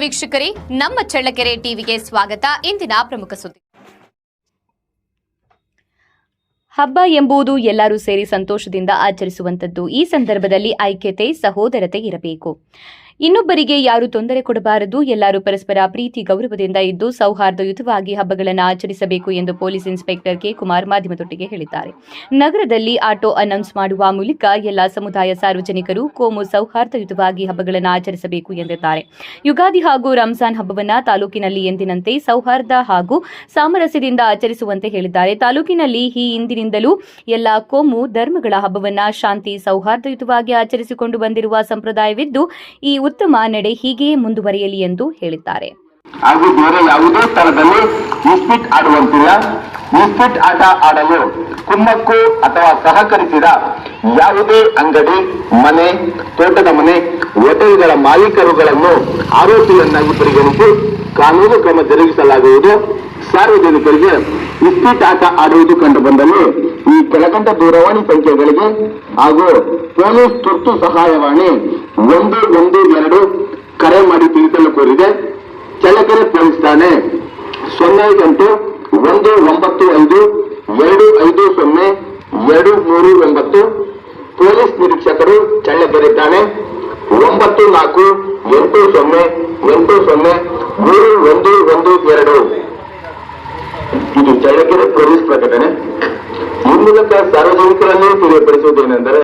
ವೀಕ್ಷಕರೇ, ನಮ್ಮ ಚಳ್ಳಕೆರೆ ಟಿವಿಗೆ ಸ್ವಾಗತ. ಇಂದಿನ ಪ್ರಮುಖ ಸುದ್ದಿ. ಹಬ್ಬ ಎಂಬುದು ಎಲ್ಲರೂ ಸೇರಿ ಸಂತೋಷದಿಂದ ಆಚರಿಸುವಂತದ್ದು. ಈ ಸಂದರ್ಭದಲ್ಲಿ ಐಕ್ಯತೆ, ಸಹೋದರತೆ ಇರಬೇಕು. ಇನ್ನೊಬ್ಬರಿಗೆ ಯಾರು ತೊಂದರೆ ಕೊಡಬಾರದು. ಎಲ್ಲರೂ ಪರಸ್ಪರ ಪ್ರೀತಿ ಗೌರವದಿಂದ ಇದ್ದು ಸೌಹಾರ್ದಯುತವಾಗಿ ಹಬ್ಬಗಳನ್ನು ಆಚರಿಸಬೇಕು ಎಂದು ಪೊಲೀಸ್ ಇನ್ಸ್ಪೆಕ್ಟರ್ ಕೆ ಕುಮಾರ್ ಮಾಧ್ಯಮದೊಟ್ಟಿಗೆ ಹೇಳಿದ್ದಾರೆ. ನಗರದಲ್ಲಿ ಆಟೋ ಅನೌನ್ಸ್ ಮಾಡುವ ಮೂಲಕ ಎಲ್ಲ ಸಮುದಾಯ ಸಾರ್ವಜನಿಕರು ಕೋಮು ಸೌಹಾರ್ದಯುತವಾಗಿ ಹಬ್ಬಗಳನ್ನು ಆಚರಿಸಬೇಕು ಎಂದಿದ್ದಾರೆ. ಯುಗಾದಿ ಹಾಗೂ ರಂಜಾನ್ ಹಬ್ಬವನ್ನು ತಾಲೂಕಿನಲ್ಲಿ ಎಂದಿನಂತೆ ಸೌಹಾರ್ದ ಹಾಗೂ ಸಾಮರಸ್ಯದಿಂದ ಆಚರಿಸುವಂತೆ ಹೇಳಿದ್ದಾರೆ. ತಾಲೂಕಿನಲ್ಲಿ ಈ ಹಿಂದಿನಿಂದಲೂ ಎಲ್ಲ ಕೋಮು ಧರ್ಮಗಳ ಹಬ್ಬವನ್ನು ಶಾಂತಿ ಸೌಹಾರ್ದಯುತವಾಗಿ ಆಚರಿಸಿಕೊಂಡು ಬಂದಿರುವ ಸಂಪ್ರದಾಯವಿದ್ದು ಈ ಉತ್ತಮ ನಡೆ ಹೀಗೆಯೇ ಮುಂದುವರಿಯಲಿ ಎಂದು ಹೇಳಿದ್ದಾರೆ. ಹಾಗೂ ಬೇರೆ ಯಾವುದೇ ಸ್ಥಳದಲ್ಲಿ ಇಸ್ಪಿಟ್ ಆಡುವಂತಿಲ್ಲ. ಇಸ್ಪಿಟ್ ಆಟ ಆಡಲು ಕುಮ್ಮಕ್ಕು ಅಥವಾ ಸಹಕರಿಸಿದ ಯಾವುದೇ ಅಂಗಡಿ, ಮನೆ, ತೋಟದ ಮನೆ, ಹೋಟೆಲ್ಗಳ ಮಾಲೀಕರುಗಳನ್ನು ಆರೋಪಿಯನ್ನಾಗಿ ಪರಿಗಣಿಸಿ ಕಾನೂನು ಕ್ರಮ ಜರುಗಿಸಲಾಗುವುದು. ಸಾರ್ವಜನಿಕರಿಗೆ ಇಸ್ಪಿಟ್ ಆಟ ಆಡುವುದು ಕಂಡು ಬಂದಲ್ಲಿ ಈ ಕೆಳಕಂಡ ದೂರವಾಣಿ ಸಂಖ್ಯೆಗಳಿಗೆ ಹಾಗೂ ಪೊಲೀಸ್ ತುರ್ತು ಸಹಾಯವಾಣಿ 112 ಕರೆ ಮಾಡಿ ತಿಳಿಸಲು ಕೋರಿದೆ. ಚಳ್ಳಕೆರೆ ಪೊಲೀಸ್ ಠಾಣೆ 0819250250 ಪೊಲೀಸ್ ನಿರೀಕ್ಷಕರು ಚಳ್ಳಕೆರೆ ಠಾಣೆ 9480803112. ಇದು ಚಳ್ಳಕೆರೆ ಪೊಲೀಸ್ ಪ್ರಕಟಣೆ. ಈ ಮೂಲಕ ಸಾರ್ವಜನಿಕರನ್ನು ತಿಳಿಯಪಡಿಸುವುದೇನೆಂದರೆ